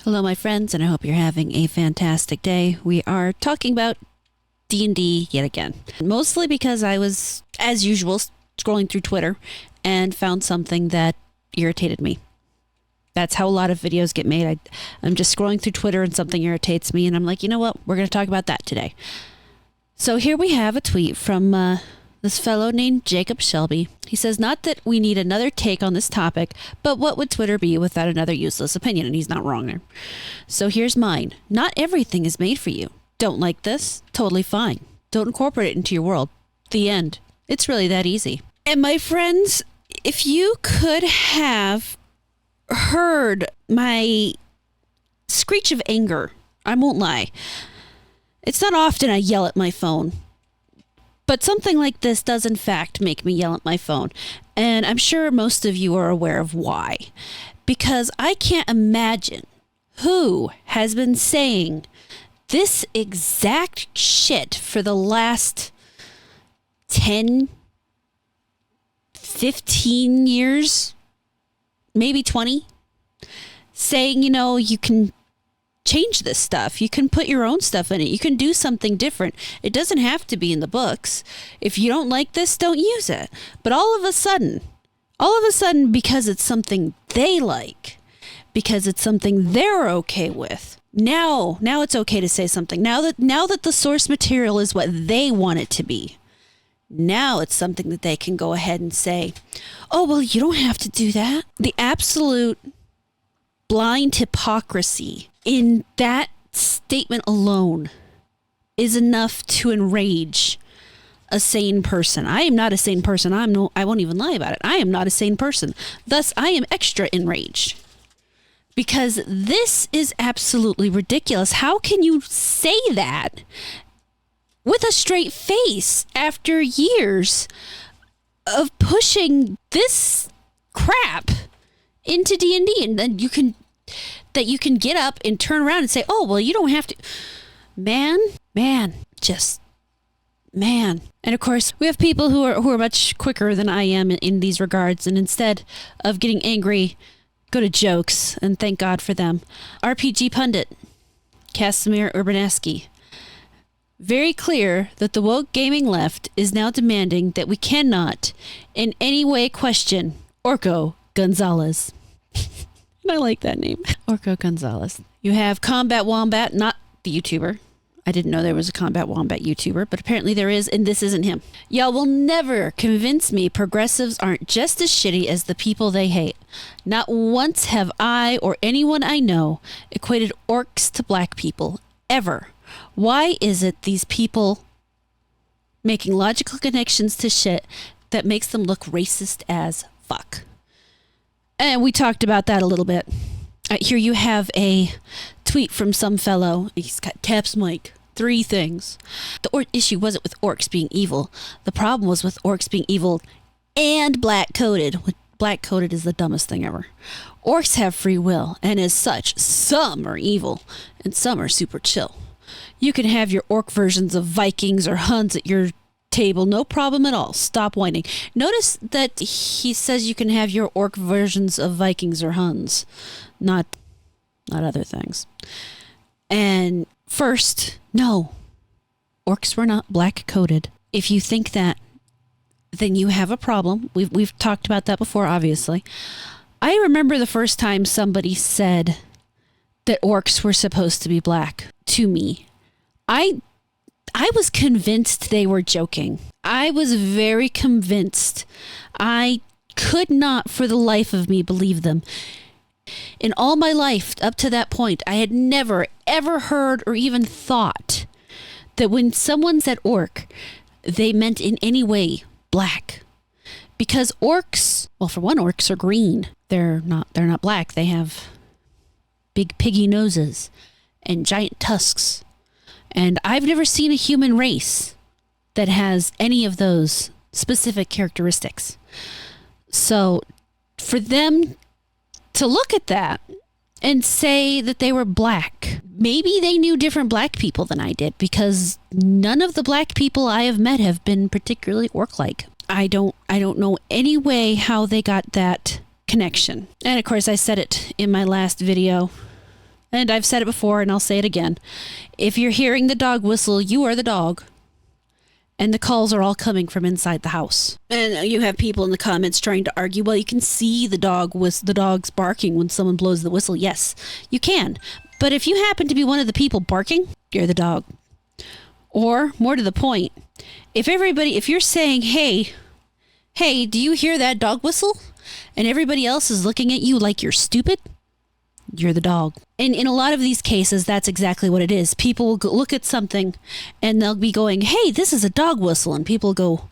Hello, my friends, and I hope you're having a fantastic day. We are talking about D&D yet again, mostly because I was, as usual, scrolling through Twitter and found something that irritated me. That's how a lot of videos get made. I'm just scrolling through Twitter and something irritates me, and I'm like, you know what? We're going to talk about that today. So here we have a tweet from this fellow named Jacob Shelby. He says, not that we need another take on this topic, but what would Twitter be without another useless opinion? And he's not wrong there. So here's mine. Not everything is made for you. Don't like this? Totally fine. Don't incorporate it into your world. The end. It's really that easy. And my friends, if you could have heard my screech of anger, I won't lie. It's not often I yell at my phone. But something like this does, in fact, make me yell at my phone. And I'm sure most of you are aware of why. Because I can't imagine who has been saying this exact shit for the last 10, 15 years, maybe 20. Saying, you know, you can change this stuff. You can put your own stuff in it. You can do something different. It doesn't have to be in the books. If you don't like this, don't use it. But all of a sudden, because it's something they like, because it's something they're okay with, now it's okay to say something. Now that the source material is what they want it to be, now it's something that they can go ahead and say, oh, well, you don't have to do that. The absolute blind hypocrisy in that statement alone is enough to enrage a sane person. I am not a sane person. I won't even lie about it. I am not a sane person. Thus, I am extra enraged because this is absolutely ridiculous. How can you say that with a straight face after years of pushing this crap into D&D, and then you can get up and turn around and say, oh, well, you don't have to. Man. And of course, we have people who are much quicker than I am in these regards, and instead of getting angry, go to jokes, and thank God for them. RPG pundit Casimir Urbanesky. Very clear that the woke gaming left is now demanding that we cannot in any way question Orko Gonzalez. And I like that name. Orko Gonzalez. You have Combat Wombat, not the YouTuber. I didn't know there was a Combat Wombat YouTuber, but apparently there is, and this isn't him. Y'all will never convince me progressives aren't just as shitty as the people they hate. Not once have I or anyone I know equated orcs to black people, ever. Why is it these people making logical connections to shit that makes them look racist as fuck? And we talked about that a little bit. Here you have a tweet from some fellow. He's got Taps Mike. 3 things. The issue wasn't with orcs being evil. The problem was with orcs being evil and black-coded. Black-coded is the dumbest thing ever. Orcs have free will, and as such, some are evil, and some are super chill. You can have your orc versions of Vikings or Huns at your table, no problem at all. Stop whining. Notice that he says you can have your orc versions of Vikings or Huns, not other things. And first, no, orcs were not black-coded. If you think that, then you have a problem. We've talked about that before, obviously. I remember the first time somebody said that orcs were supposed to be black to me. I was convinced they were joking. I was very convinced. I could not for the life of me believe them. In all my life up to that point, I had never, ever heard or even thought that when someone said orc, they meant in any way black. Because orcs, well, for one, orcs are green. They're not black. They have big piggy noses and giant tusks. And I've never seen a human race that has any of those specific characteristics. So for them to look at that and say that they were black, maybe they knew different black people than I did, because none of the black people I have met have been particularly orc-like. I don't know any way how they got that connection. And of course, I said it in my last video. And I've said it before and I'll say it again. If you're hearing the dog whistle, you are the dog. And the calls are all coming from inside the house. And you have people in the comments trying to argue, well, you can see the dog's barking when someone blows the whistle. Yes, you can. But if you happen to be one of the people barking, you're the dog. Or more to the point, if you're saying, hey, do you hear that dog whistle? And everybody else is looking at you like you're stupid, you're the dog. And in a lot of these cases, that's exactly what it is. People will look at something and they'll be going, hey, this is a dog whistle. And people go,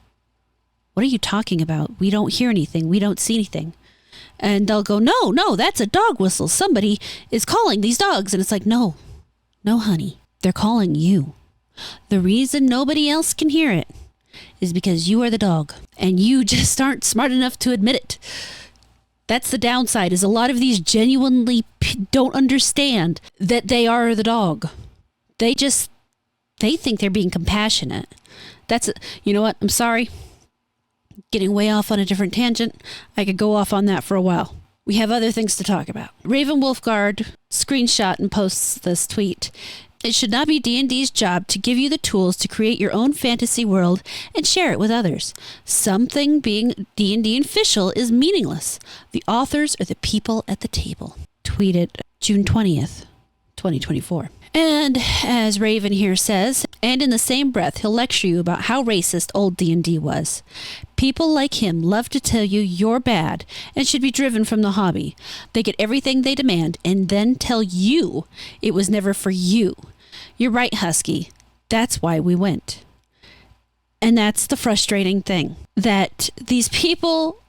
what are you talking about? We don't hear anything. We don't see anything. And they'll go, no, that's a dog whistle. Somebody is calling these dogs. And it's like, no, honey, they're calling you. The reason nobody else can hear it is because you are the dog and you just aren't smart enough to admit it. That's the downside, is a lot of these genuinely don't understand that they are the dog. They think they're being compassionate. You know what? I'm sorry. Getting way off on a different tangent. I could go off on that for a while. We have other things to talk about. Raven Wolfguard screenshot and posts this tweet. It should not be D&D's job to give you the tools to create your own fantasy world and share it with others. Something being D&D official is meaningless. The authors are the people at the table. Tweeted June 20th, 2024. And as Raven here says, and in the same breath, he'll lecture you about how racist old D&D was. People like him love to tell you you're bad and should be driven from the hobby. They get everything they demand and then tell you it was never for you. You're right, Husky. That's why we went. And that's the frustrating thing, that these people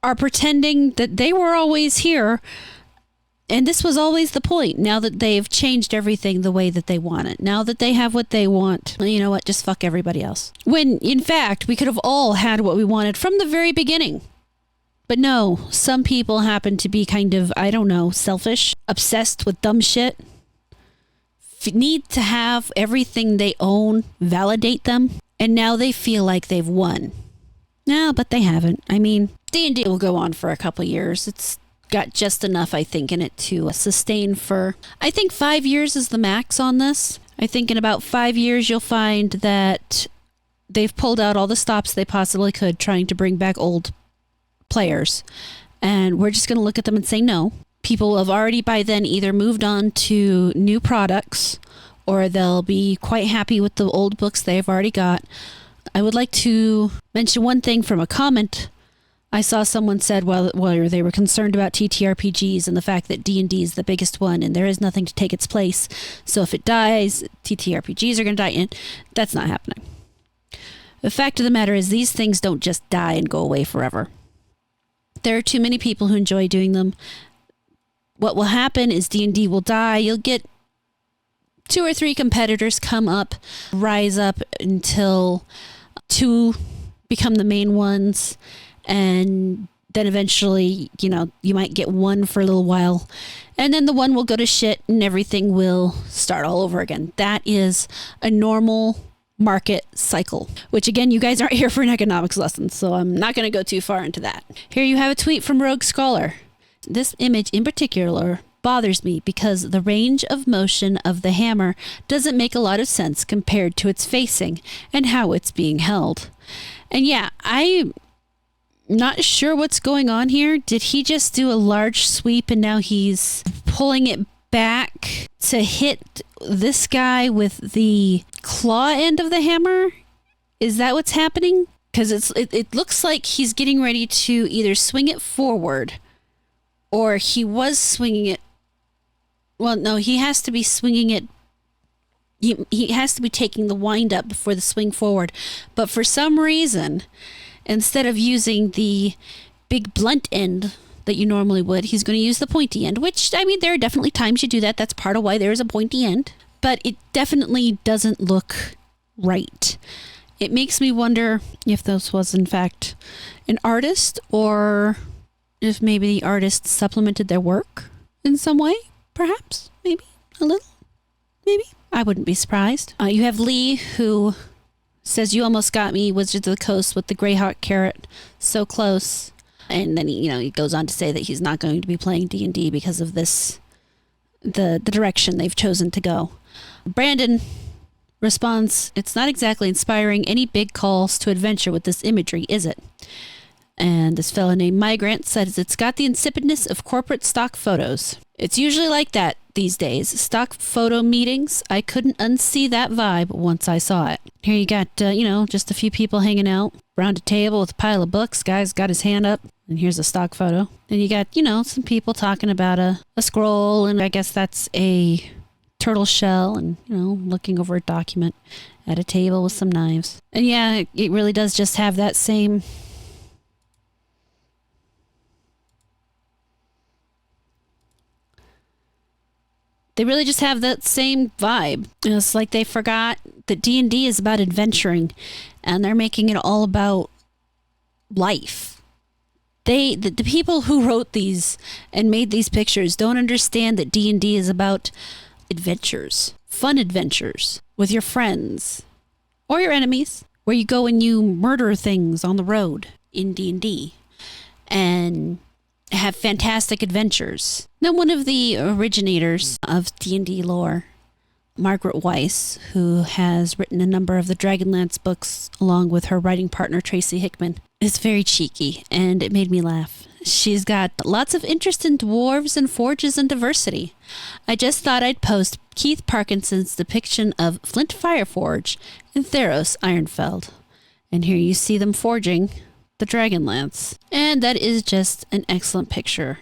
are pretending that they were always here. And this was always the point. Now that they've changed everything the way that they want it, now that they have what they want, you know what, just fuck everybody else. When, in fact, we could have all had what we wanted from the very beginning. But no, some people happen to be kind of, I don't know, selfish, obsessed with dumb shit, need to have everything they own validate them, and now they feel like they've won. No, but they haven't. I mean, D&D will go on for a couple years. It's got just enough, I think, in it to sustain for, I think 5 years is the max on this. I think in about 5 years you'll find that they've pulled out all the stops they possibly could trying to bring back old players, and we're just going to look at them and say no. People have already by then either moved on to new products or they'll be quite happy with the old books they've already got. I would like to mention one thing from a comment. I saw someone said while they were concerned about TTRPGs and the fact that D&D is the biggest one and there is nothing to take its place. So if it dies, TTRPGs are going to die. And that's not happening. The fact of the matter is these things don't just die and go away forever. There are too many people who enjoy doing them. What will happen is D&D will die. You'll get 2 or 3 competitors come up, rise up until 2 become the main ones. And then eventually, you might get 1 for a little while. And then the 1 will go to shit and everything will start all over again. That is a normal market cycle, which again, you guys aren't here for an economics lesson, so I'm not going to go too far into that. Here you have a tweet from Rogue Scholar. This image in particular bothers me because the range of motion of the hammer doesn't make a lot of sense compared to its facing and how it's being held. And yeah, I'm not sure what's going on here. Did he just do a large sweep and now he's pulling it back to hit this guy with the claw end of the hammer? Is that what's happening? Because it looks like he's getting ready to either swing it forward or he was swinging it. Well, no, he has to be swinging it. He has to be taking the wind up before the swing forward. But for some reason, instead of using the big blunt end that you normally would, he's going to use the pointy end, which, I mean, there are definitely times you do that. That's part of why there is a pointy end. But it definitely doesn't look right. It makes me wonder if this was, in fact, an artist or if maybe the artist supplemented their work in some way, perhaps, maybe, a little, maybe. I wouldn't be surprised. You have Lee, who says, "You almost got me, Wizards of the Coast with the Greyhawk carrot. So close." And then he goes on to say that he's not going to be playing D&D because of this the direction they've chosen to go. Brandon responds, "It's not exactly inspiring any big calls to adventure with this imagery, is it?" And this fellow named Migrant says it's got the insipidness of corporate stock photos. It's usually like that these days. Stock photo meetings, I couldn't unsee that vibe once I saw it. Here you got, just a few people hanging out around a table with a pile of books. Guy's got his hand up, and here's a stock photo. And you got, some people talking about a scroll, and I guess that's a turtle shell, and, looking over a document at a table with some knives. And yeah, it really does just have that same... They really just have that same vibe. It's like they forgot that D&D is about adventuring, and they're making it all about life. The people who wrote these and made these pictures don't understand that D&D is about adventures, fun adventures with your friends or your enemies, where you go and you murder things on the road in D&D and have fantastic adventures. Now, one of the originators of D&D lore, Margaret Weiss, who has written a number of the Dragonlance books along with her writing partner Tracy Hickman, is very cheeky, and it made me laugh. She's got lots of interest in dwarves and forges and diversity. I just thought I'd post Keith Parkinson's depiction of Flint Fireforge and Theros Ironfeld. And here you see them forging the Dragonlance. And that is just an excellent picture.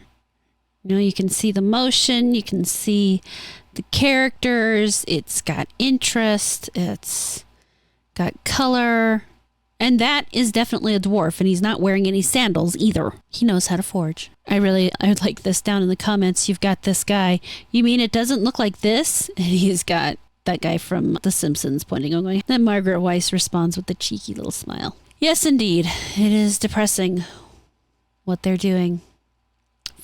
You can see the motion, you can see the characters, it's got interest, it's got color, and that is definitely a dwarf, and he's not wearing any sandals either. He knows how to forge. I would like this down in the comments. You've got this guy. You mean it doesn't look like this? And he's got that guy from The Simpsons pointing and going. Then Margaret Weiss responds with a cheeky little smile. Yes, indeed. It is depressing what they're doing.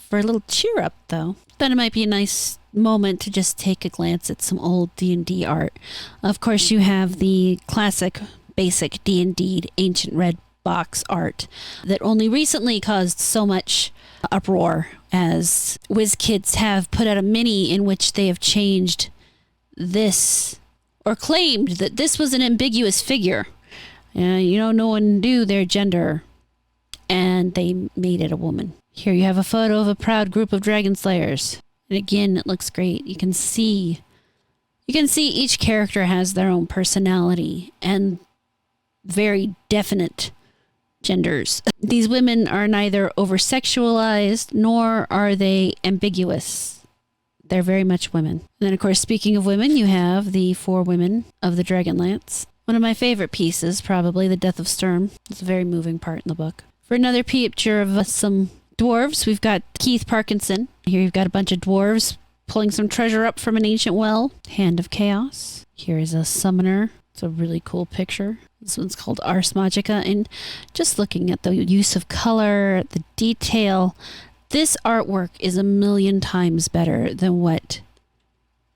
For a little cheer up, though, then it might be a nice moment to just take a glance at some old D&D art. Of course, you have the classic, basic D&D ancient red box art that only recently caused so much uproar, as WizKids have put out a mini in which they have changed this, or claimed that this was an ambiguous figure. No one knew their gender, and they made it a woman. Here you have a photo of a proud group of dragon slayers. And again, it looks great. You can see each character has their own personality and very definite genders. These women are neither over-sexualized nor are they ambiguous. They're very much women. And then, of course, speaking of women, you have the 4 women of the Dragonlance. One of my favorite pieces, probably, the Death of Sturm. It's a very moving part in the book. For another picture of some dwarves, we've got Keith Parkinson. Here you've got a bunch of dwarves pulling some treasure up from an ancient well. Hand of Chaos. Here is a summoner. It's a really cool picture. This one's called Ars Magica. And just looking at the use of color, the detail, this artwork is a million times better than what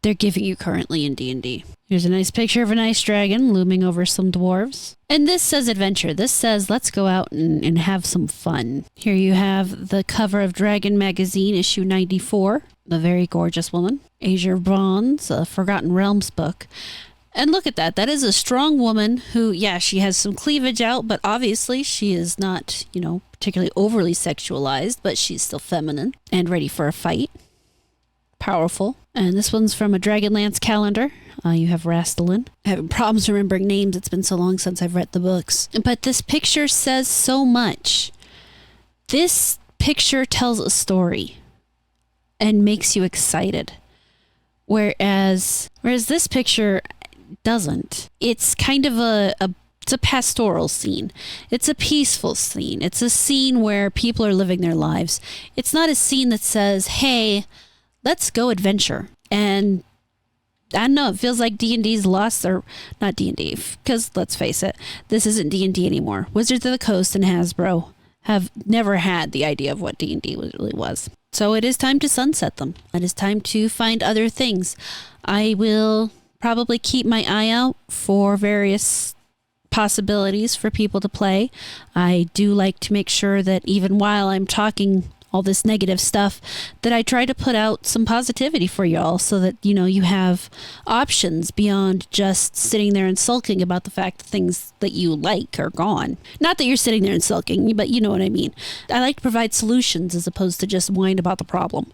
they're giving you currently in D&D. Here's a nice picture of a nice dragon looming over some dwarves. And this says adventure. This says let's go out and have some fun. Here you have the cover of Dragon Magazine, issue 94. The very gorgeous woman. Azure Bronze, a Forgotten Realms book. And look at that. That is a strong woman who, she has some cleavage out, but obviously she is not, particularly overly sexualized, but she's still feminine and ready for a fight. Powerful. And this one's from a Dragonlance calendar. You have Rastalin. Having problems remembering names. It's been so long since I've read the books. But this picture says so much. This picture tells a story and makes you excited. Whereas this picture doesn't. It's kind of it's a pastoral scene. It's a peaceful scene. It's a scene where people are living their lives. It's not a scene that says, hey, let's go adventure. And I don't know, it feels like D&D's lost, or not D&D, because let's face it, this isn't D&D anymore. Wizards of the Coast and Hasbro have never had the idea of what D&D really was. So it is time to sunset them. It is time to find other things. I will probably keep my eye out for various possibilities for people to play. I do like to make sure that even while I'm talking all this negative stuff, that I try to put out some positivity for y'all so that, you have options beyond just sitting there and sulking about the fact that things that you like are gone. Not that you're sitting there and sulking, but you know what I mean. I like to provide solutions as opposed to just whine about the problem.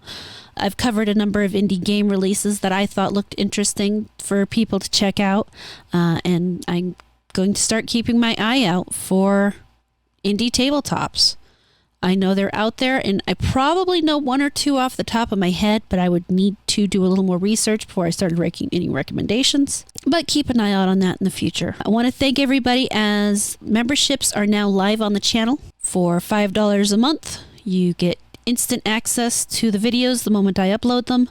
I've covered a number of indie game releases that I thought looked interesting for people to check out, and I'm going to start keeping my eye out for indie tabletops. I know they're out there, and I probably know one or two off the top of my head, but I would need to do a little more research before I started making any recommendations. But keep an eye out on that in the future. I want to thank everybody, as memberships are now live on the channel. For $5 a month, you get instant access to the videos the moment I upload them.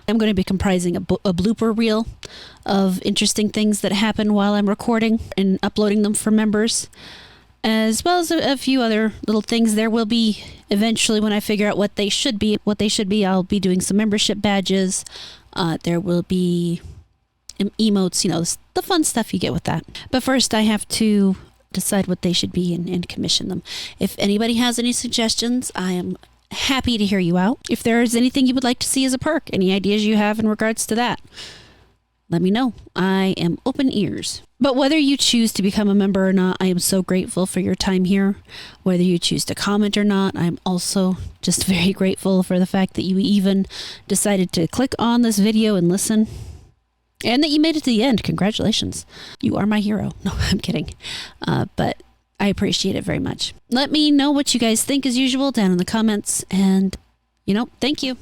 I'm going to be comprising a blooper reel of interesting things that happen while I'm recording and uploading them for members, as well as a few other little things. There will be eventually, when I figure out what they should be, I'll be doing some membership badges. There will be emotes, the fun stuff you get with that. But first I have to decide what they should be and commission them. If anybody has any suggestions, I am happy to hear you out. If there is anything you would like to see as a perk, any ideas you have in regards to that, let me know. I am open ears. But whether you choose to become a member or not, I am so grateful for your time here. Whether you choose to comment or not, I'm also just very grateful for the fact that you even decided to click on this video and listen, and that you made it to the end. Congratulations. You are my hero. No, I'm kidding. But I appreciate it very much. Let me know what you guys think as usual down in the comments, and thank you.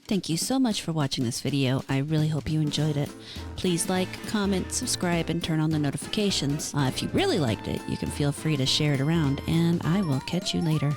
Thank you so much for watching this video. I really hope you enjoyed it. Please like, comment, subscribe, and turn on the notifications. If you really liked it, you can feel free to share it around, and I will catch you later.